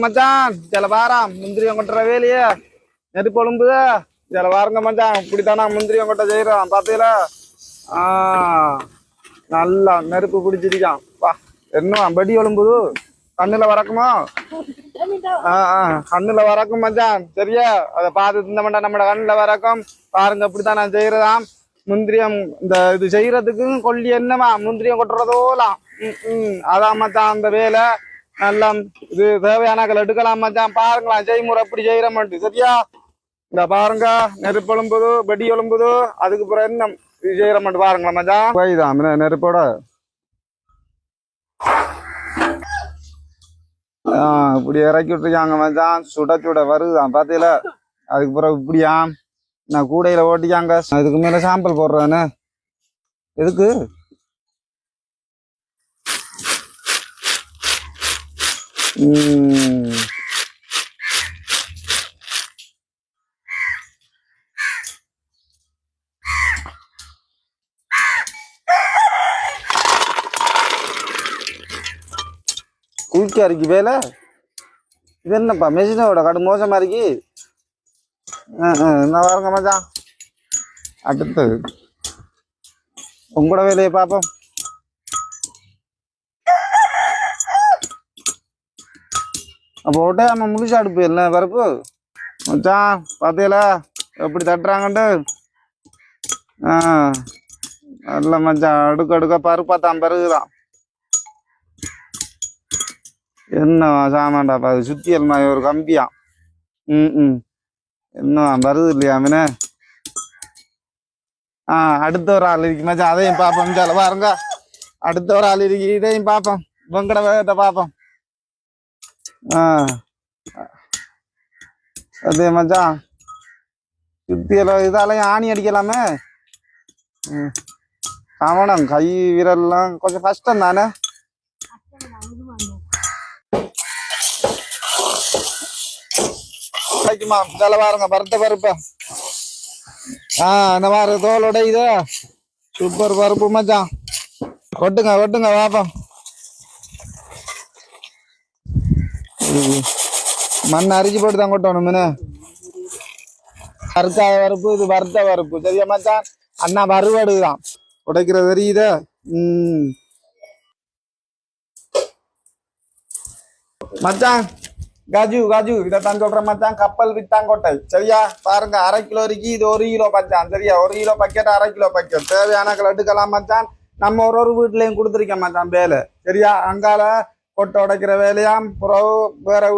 மச்சான் சில வாரம் முந்திரியம் கொட்டுற வேலையே நெருப்பு கொழும்புது சில வாரங்க மச்சான் இப்படித்தானா முந்திரியம் கொட்ட செய்யறோம் பாத்தீங்களா. நல்லா நெருப்பு பிடிச்சிருக்கான் பா. என்ன படி ஒழும்புது கண்ணுல வரக்குமா? கண்ணுல வரக்கும் மச்சான் சரியா. அதை பார்த்து இந்த மாட்டா நம்ம கண்ணுல வரக்கும் பாருங்க. இப்படித்தான் நான் செய்யறதாம் முந்திரியம். இந்த இது செய்யறதுக்கு கொல்லி என்னவா முந்திரியம் கொட்டுறதோலாம். அதான் மச்சான் அந்த வேலை. நல்லா இது தேவையானாக்கள் எடுக்கலாம் மச்சான். பாருங்களா செய்முறை எப்படி செய்யற மாட்டு சரியா. இந்த பாருங்க நெருப்பு எழும்புது வெடி எழும்புது. அதுக்கு பிறகு என்ன இது செய்யற மாட்டு பாருங்களா மச்சான். போய்தான் நெருப்போட இப்படி இறக்கி விட்டுருக்காங்க மச்சான். சுட சுட வருதுதான் பாத்தீங்களா. அதுக்கு பிறகு இப்படியா நான் கூடையில ஓட்டிக்காங்க. இதுக்கு மேல சாம்பல் போடுறானே எதுக்கு? குளிக்க இருக்கு வேலை. இது என்னப்பா மெஷினோட கடு மோசமா இருக்கு. என்ன பாருங்க மச்சான். அடுத்து உங்களோட வேலையை பார்ப்போம். அப்போ விட்டே நம்ம முழிச்சு அடுப்பு இல்லை பருப்பு மச்சான். பார்த்தீங்களா எப்படி தட்டுறாங்கண்டு. நல்ல மச்சான் அடுக்க அடுக்க பருப்பாத்தான் பிறகுதான். என்ன சாமான்டாப்பா அது சுத்தியல் மாதிரி ஒரு கம்பியா. என்ன வருது இல்லையா மீனே. அடுத்த ஒரு ஆள் இருக்கு மச்சான். அதையும் பார்ப்போம் சால பாருங்க. அடுத்த ஒரு ஆள் இருக்கு இதையும் பார்ப்போம். வெங்கட வேகத்தை பார்ப்போம். அதே மச்சான் சுத்தியல இதாலையும் ஆணி அடிக்கலாமே. ஆமாண்ணா கை விரல்லாம் கொஞ்சம் கஷ்டம் தானே. சில பாருங்க பருத்த பருப்ப. இந்த மாதிரி தோலோட இது சூப்பர் பருப்பு மச்சான். கொட்டுங்க கொட்டுங்க பாப்போம். மண் அரிச்சு போட்டு தான் கொட்டணும் மீனு. வறுக்காத பருப்பு இது வறுத்த பருப்பு சரியா மச்சான். அண்ணா வறுவடுதான் உடைக்கிற தெரியுது. மச்சான் காஜு காஜு இதைத்தான் சொல்றேன் மச்சான். கப்பல் வித்தாங்கோட்டை சரியா. பாருங்க 1/2 கிலோ இருக்கு. இது 1 கிலோ பச்சான் சரியா. 1 கிலோ பக்கெட் 1/2 கிலோ பக்கெட் தேவையான எடுக்கலாம் மச்சான். நம்ம ஒரு வீட்லயும் கொடுத்துருக்கேன் மச்சான் வேலை சரியா. அங்கால கொட்டை உடைக்கிற வேலையாம் புறவு வேற